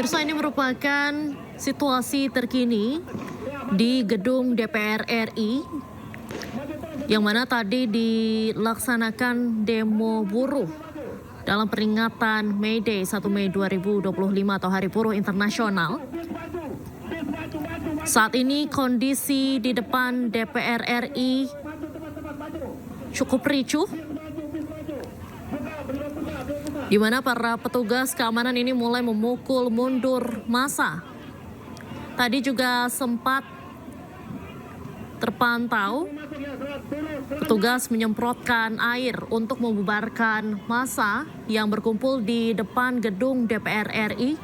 Pemirsa, ini merupakan situasi terkini di gedung DPR RI yang mana tadi dilaksanakan demo buruh dalam peringatan May Day 1 Mei 2025 atau Hari Buruh Internasional. Saat ini kondisi di depan DPR RI cukup ricuh, di mana para petugas keamanan ini mulai memukul mundur massa. Tadi juga sempat terpantau petugas menyemprotkan air untuk membubarkan massa yang berkumpul di depan gedung DPR RI.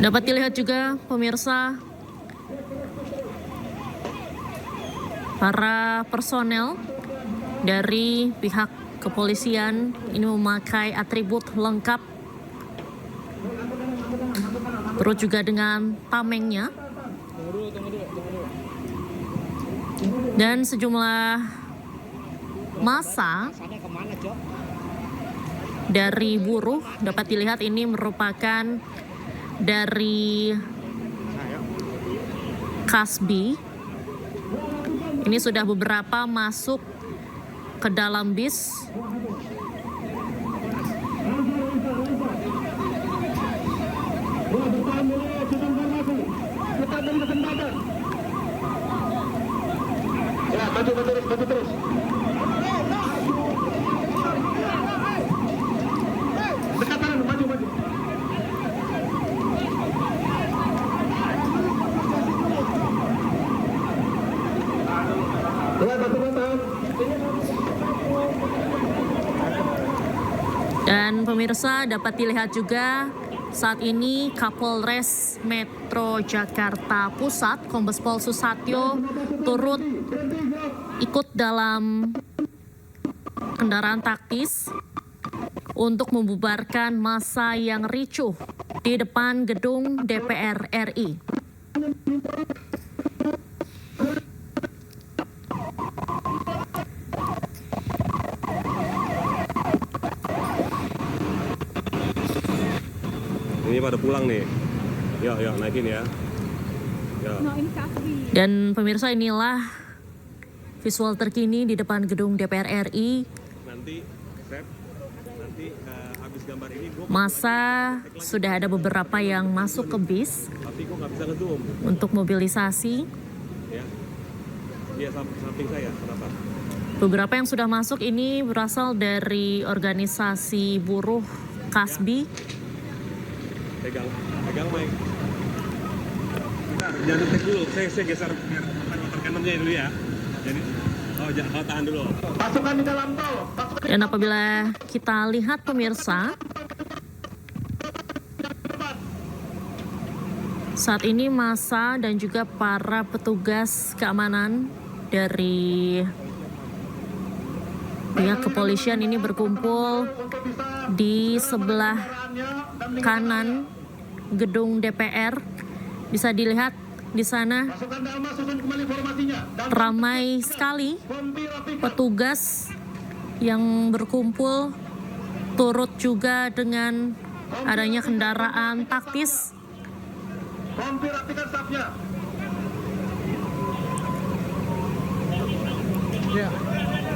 Dapat dilihat juga pemirsa, para personel dari pihak kepolisian ini memakai atribut lengkap, turut juga dengan tamengnya, dan sejumlah massa dari buruh dapat dilihat ini merupakan dari Kasbi. Ini sudah beberapa masuk ke dalam bis. Ya, maju terus. Dekat kanan, maju. Dan pemirsa, dapat dilihat juga saat ini Kapolres Metro Jakarta Pusat, Kombes Pol Susatyo, turut ikut dalam kendaraan taktis untuk membubarkan massa yang ricuh di depan gedung DPR RI. Ini pada pulang nih. Yuk, naikin ya. Dan pemirsa, inilah visual terkini di depan gedung DPR RI. Nanti habis gambar ini masa sudah ada beberapa yang masuk ke bis tapi kok nggak bisa ngezoom untuk mobilisasi. Ya. Iya, samping saya. Kenapa? Beberapa yang sudah masuk ini berasal dari organisasi buruh Kasbi. Pegang mic. Bentar, jangan tek dulu. Saya geser biar kanannya dulu ya. Jadi, tahan dulu. Pasukan di dalam tol. Dan apabila kita lihat pemirsa, saat ini massa dan juga para petugas keamanan dari pihak kepolisian ini berkumpul di sebelah kanan gedung DPR. Bisa dilihat di sana ramai sekali petugas yang berkumpul, turut juga dengan adanya kendaraan taktis.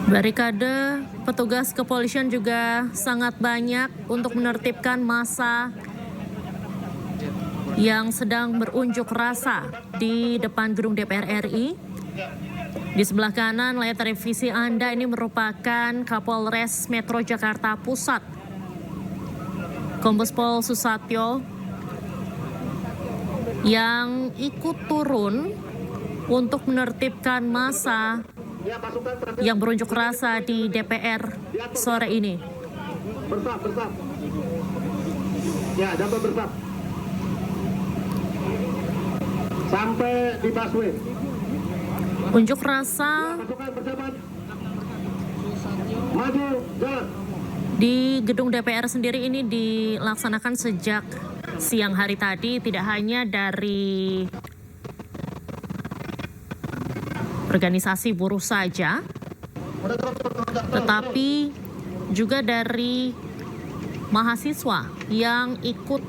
Barikade petugas kepolisian juga sangat banyak untuk menertibkan massa yang sedang berunjuk rasa di depan gedung DPR RI. Di sebelah kanan layar televisi Anda ini merupakan Kapolres Metro Jakarta Pusat, Kombes Pol Susatyo, yang ikut turun untuk menertibkan massa yang berunjuk rasa di DPR sore ini. Bersab. Ya, dapat bersab. Sampai di busway. Unjuk rasa Maju, jalan. di gedung DPR sendiri ini dilaksanakan sejak siang hari tadi, tidak hanya dari organisasi buruh saja, tetapi juga dari mahasiswa yang ikut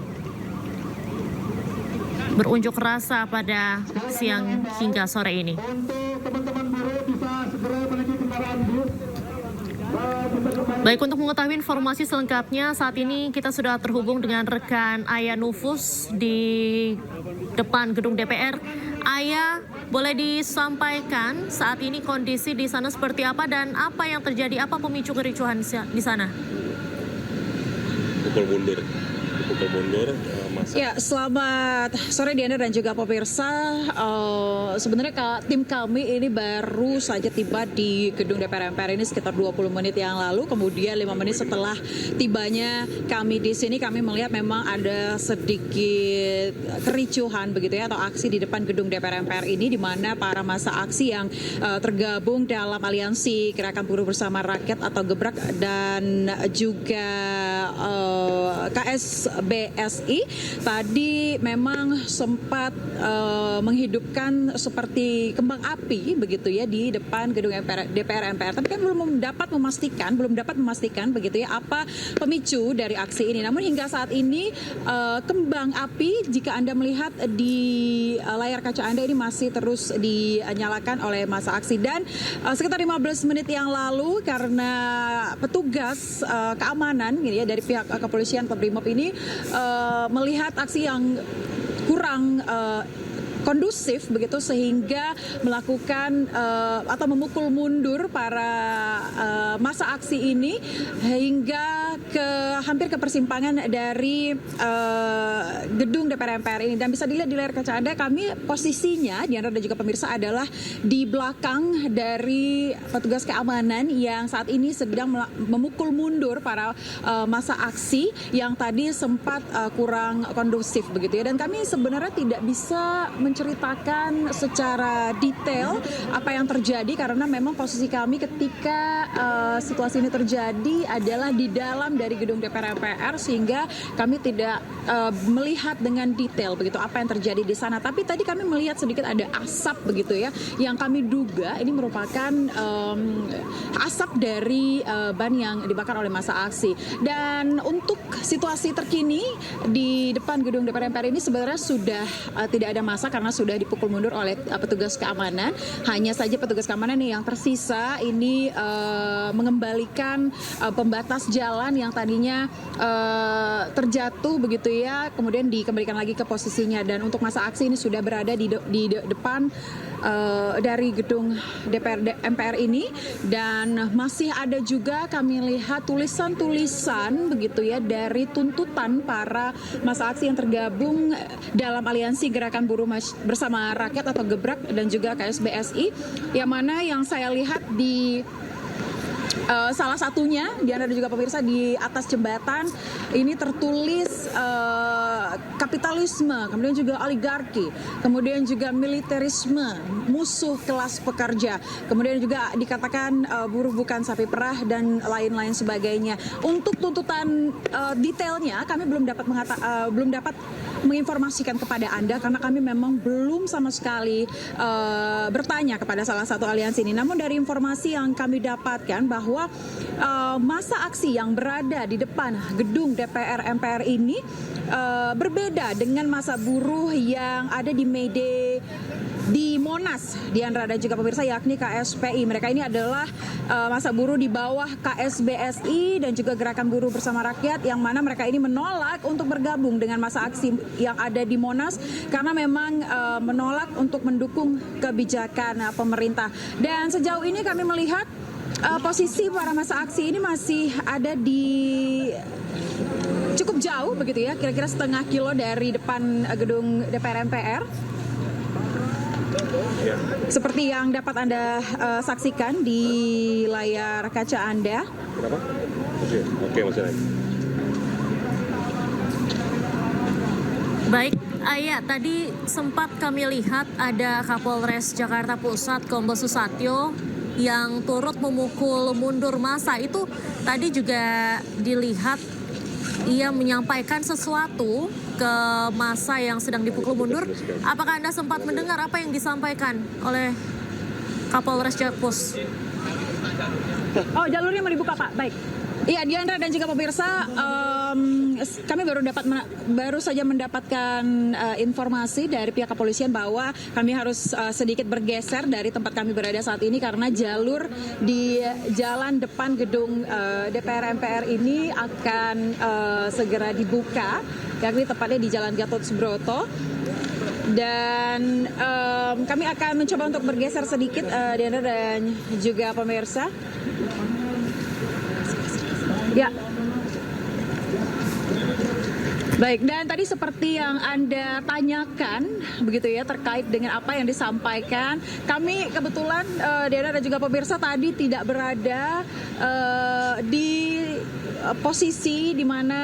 berunjuk rasa pada siang hingga sore ini. Untuk teman-teman buruh bisa segera menuju kendaraan bus. Baik, untuk mengetahui informasi selengkapnya, saat ini kita sudah terhubung dengan rekan Aya Nufus di depan gedung DPR. Aya, boleh disampaikan saat ini kondisi di sana seperti apa dan apa yang terjadi, apa pemicu kericuhan di sana? Pukul mundur, masa. Ya, selamat sore Diana dan juga pemirsa. Sebenarnya tim kami ini baru saja tiba di gedung DPR MPR ini sekitar 20 menit yang lalu. Kemudian 5 menit setelah tibanya kami di sini, kami melihat memang ada sedikit kericuhan begitu ya, atau aksi di depan gedung DPR MPR ini, di mana para massa aksi yang tergabung dalam aliansi Gerakan Buruh Bersama Rakyat atau Gebrak dan juga KSBSI tadi memang sempat menghidupkan seperti kembang api begitu ya di depan gedung DPR MPR. Tapi kan belum dapat memastikan begitu ya apa pemicu dari aksi ini. Namun hingga saat ini kembang api, jika Anda melihat di layar kaca Anda, ini masih terus dinyalakan oleh massa aksi. Dan sekitar 15 menit yang lalu, karena petugas keamanan gitu ya, dari pihak kepolisian atau Brimob ini melihat aksi yang kurang kondusif begitu, sehingga melakukan atau memukul mundur para massa aksi ini hingga hampir ke persimpangan dari gedung DPR MPR ini. Dan bisa dilihat di layar kaca Anda, kami posisinya, Diana dan juga pemirsa, adalah di belakang dari petugas keamanan yang saat ini sedang memukul mundur para massa aksi yang tadi sempat kurang kondusif begitu ya. Dan kami sebenarnya tidak bisa menceritakan secara detail apa yang terjadi, karena memang posisi kami ketika situasi ini terjadi adalah di dalam dari gedung DPR MPR, sehingga kami tidak melihat dengan detail begitu apa yang terjadi di sana. Tapi tadi kami melihat sedikit ada asap begitu ya, yang kami duga ini merupakan asap dari ban yang dibakar oleh massa aksi. Dan untuk situasi terkini di depan gedung DPR MPR ini sebenarnya sudah tidak ada massa karena sudah dipukul mundur oleh petugas keamanan. Hanya saja petugas keamanan yang tersisa ini mengembalikan pembatas jalan yang tadinya terjatuh begitu ya, kemudian dikembalikan lagi ke posisinya. Dan untuk massa aksi ini sudah berada di depan dari gedung DPR MPR ini, dan masih ada juga kami lihat tulisan-tulisan begitu ya dari tuntutan para massa aksi yang tergabung dalam aliansi Gerakan Buruh Bersama Rakyat atau Gebrak dan juga KSBSI, yang mana yang saya lihat di salah satunya, Diana dan juga pemirsa, di atas jembatan ini tertulis kapitalisme, kemudian juga oligarki, kemudian juga militerisme, musuh kelas pekerja, kemudian juga dikatakan buruh bukan sapi perah dan lain-lain sebagainya. Untuk tuntutan detailnya kami belum dapat menginformasikan kepada Anda, karena kami memang belum sama sekali bertanya kepada salah satu aliansi ini. Namun dari informasi yang kami dapatkan bahwa massa aksi yang berada di depan gedung DPR MPR ini berbeda dengan massa buruh yang ada di May Day di Monas, Diandra dan juga pemirsa, yakni KSPI. Mereka ini adalah massa buruh di bawah KSBSI dan juga Gerakan Buruh Bersama Rakyat, yang mana mereka ini menolak untuk bergabung dengan massa aksi yang ada di Monas karena memang menolak untuk mendukung kebijakan pemerintah. Dan sejauh ini kami melihat posisi para massa aksi ini masih ada di cukup jauh begitu ya, kira-kira setengah kilo dari depan gedung DPR MPR. Seperti yang dapat Anda saksikan di layar kaca Anda. Berapa? Oke, masih naik. Baik, Aya, tadi sempat kami lihat ada Kapolres Jakarta Pusat Kombes Susatyo yang turut memukul mundur massa. Itu tadi juga dilihat ia menyampaikan sesuatu ke massa yang sedang dipukul mundur. Apakah Anda sempat mendengar apa yang disampaikan oleh Kapolres Jakpus. Oh, jalurnya mau dibuka, Pak. Baik. Iya, Diandra dan juga pemirsa, kami baru saja mendapatkan informasi dari pihak kepolisian bahwa kami harus sedikit bergeser dari tempat kami berada saat ini karena jalur di jalan depan gedung DPR MPR ini akan segera dibuka, yakni tepatnya di Jalan Gatot Subroto. Dan kami akan mencoba untuk bergeser sedikit, Diandra dan juga pemirsa. Ya. Baik, dan tadi seperti yang Anda tanyakan, begitu ya, terkait dengan apa yang disampaikan. Kami kebetulan, Diana dan juga pemirsa tadi tidak berada di posisi di mana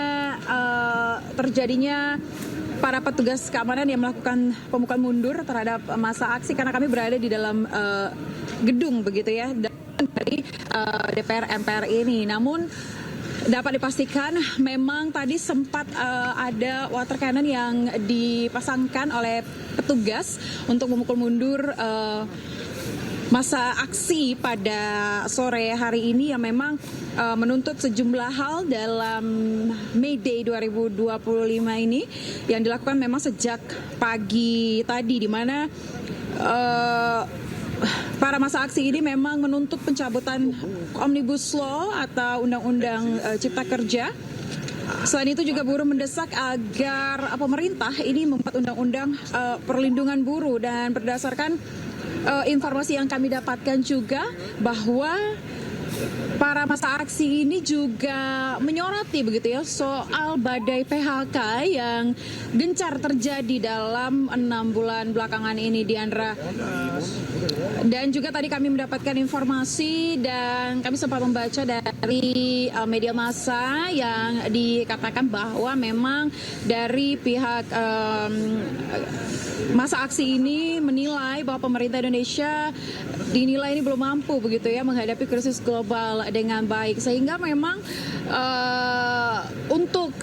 terjadinya para petugas keamanan yang melakukan pemukulan mundur terhadap massa aksi, karena kami berada di dalam gedung, begitu ya, dari DPR MPR ini. Namun dapat dipastikan memang tadi sempat ada water cannon yang dipasangkan oleh petugas untuk memukul mundur masa aksi pada sore hari ini yang memang menuntut sejumlah hal dalam May Day 2025 ini yang dilakukan memang sejak pagi tadi, di mana para massa aksi ini memang menuntut pencabutan Omnibus Law atau Undang-Undang Cipta Kerja. Selain itu juga buruh mendesak agar pemerintah ini membuat undang-undang perlindungan buruh, dan berdasarkan informasi yang kami dapatkan juga bahwa para massa aksi ini juga menyoroti, begitu ya, soal badai PHK yang gencar terjadi dalam 6 bulan belakangan ini, Diandra. Dan juga tadi kami mendapatkan informasi dan kami sempat membaca dari media massa yang dikatakan bahwa memang dari pihak massa aksi ini menilai bahwa pemerintah Indonesia dinilai ini belum mampu, begitu ya, menghadapi krisis global dengan baik, sehingga memang untuk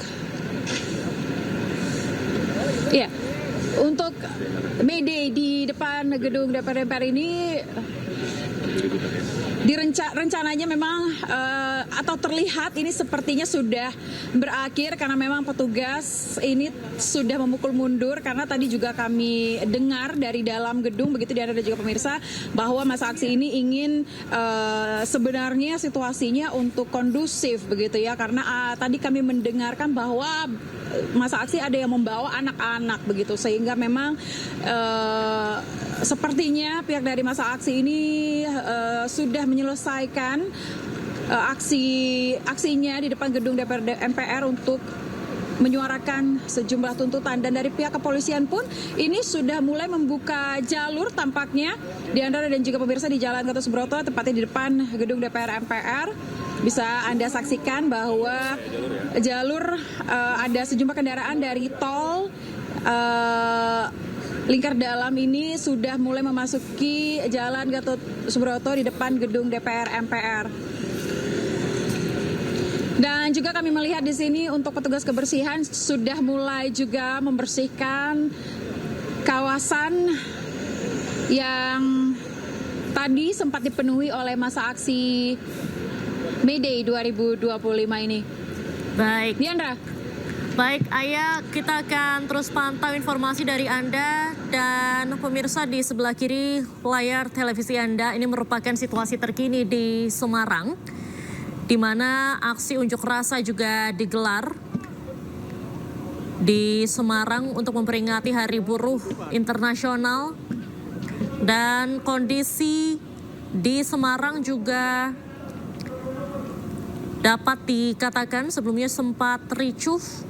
May Day di depan gedung DPR MPR ini rencananya memang atau terlihat ini sepertinya sudah berakhir, karena memang petugas ini sudah memukul mundur, karena tadi juga kami dengar dari dalam gedung, begitu Diana dan juga pemirsa, bahwa massa aksi ini ingin sebenarnya situasinya untuk kondusif, begitu ya, karena tadi kami mendengarkan bahwa massa aksi ada yang membawa anak-anak, begitu, sehingga memang sepertinya pihak dari massa aksi ini sudah menyelesaikan aksinya di depan gedung DPR MPR untuk menyuarakan sejumlah tuntutan, dan dari pihak kepolisian pun ini sudah mulai membuka jalur tampaknya, Diandra dan juga pemirsa, di Jalan Gatot Subroto, tepatnya di depan gedung DPR MPR. Bisa Anda saksikan bahwa jalur ada sejumlah kendaraan dari tol Lingkar Dalam ini sudah mulai memasuki Jalan Gatot Subroto di depan gedung DPR MPR. Dan juga kami melihat di sini untuk petugas kebersihan sudah mulai juga membersihkan kawasan yang tadi sempat dipenuhi oleh massa aksi May Day 2025 ini. Baik. Diandra. Baik, Ayah, kita akan terus pantau informasi dari Anda dan pemirsa di sebelah kiri layar televisi Anda. Ini merupakan situasi terkini di Semarang, di mana aksi unjuk rasa juga digelar di Semarang untuk memperingati Hari Buruh Internasional. Dan kondisi di Semarang juga dapat dikatakan sebelumnya sempat ricuh.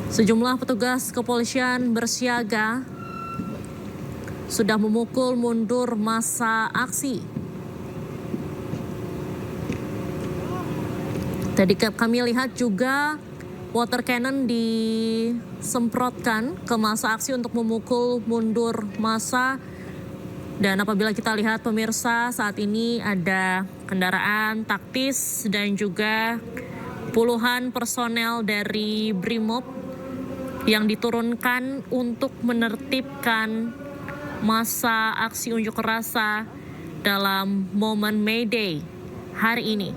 Sejumlah petugas kepolisian bersiaga sudah memukul mundur massa aksi. Tadi kami lihat juga water cannon disemprotkan ke massa aksi untuk memukul mundur massa. Dan apabila kita lihat pemirsa, saat ini ada kendaraan taktis dan juga puluhan personel dari Brimob yang diturunkan untuk menertibkan masa aksi unjuk rasa dalam momen May Day hari ini.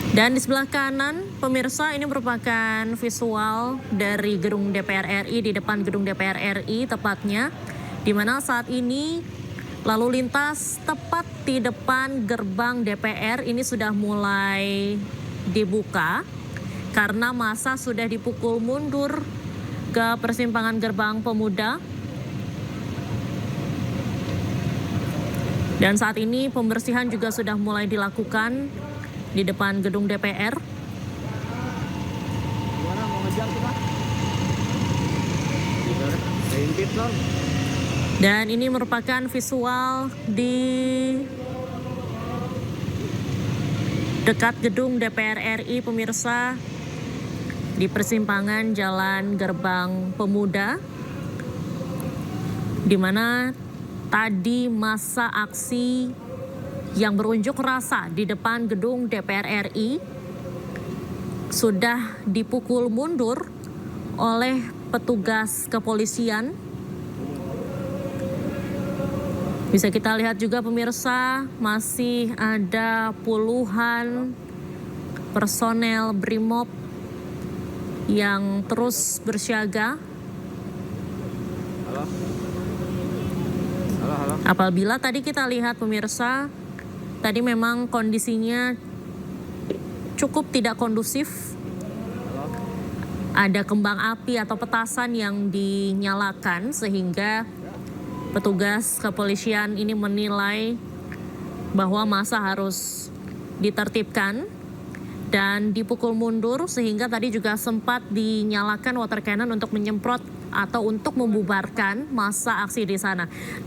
Dan di sebelah kanan, pemirsa, ini merupakan visual dari gedung DPR RI, di depan gedung DPR RI tepatnya, di mana saat ini lalu lintas tepat di depan gerbang DPR ini sudah mulai dibuka karena massa sudah dipukul mundur ke persimpangan Gerbang Pemuda. Dan saat ini pembersihan juga sudah mulai dilakukan di depan gedung DPR. Gimana mau ngejar kita? Rintit non. Dan ini merupakan visual di dekat gedung DPR RI, pemirsa, di persimpangan Jalan Gerbang Pemuda, di mana tadi massa aksi yang berunjuk rasa di depan gedung DPR RI sudah dipukul mundur oleh petugas kepolisian. Bisa kita lihat juga, pemirsa, masih ada puluhan personel BRIMOB yang terus bersiaga. Apabila tadi kita lihat, pemirsa, tadi memang kondisinya cukup tidak kondusif. Ada kembang api atau petasan yang dinyalakan sehingga petugas kepolisian ini menilai bahwa massa harus ditertibkan dan dipukul mundur, sehingga tadi juga sempat dinyalakan water cannon untuk menyemprot atau untuk membubarkan massa aksi di sana.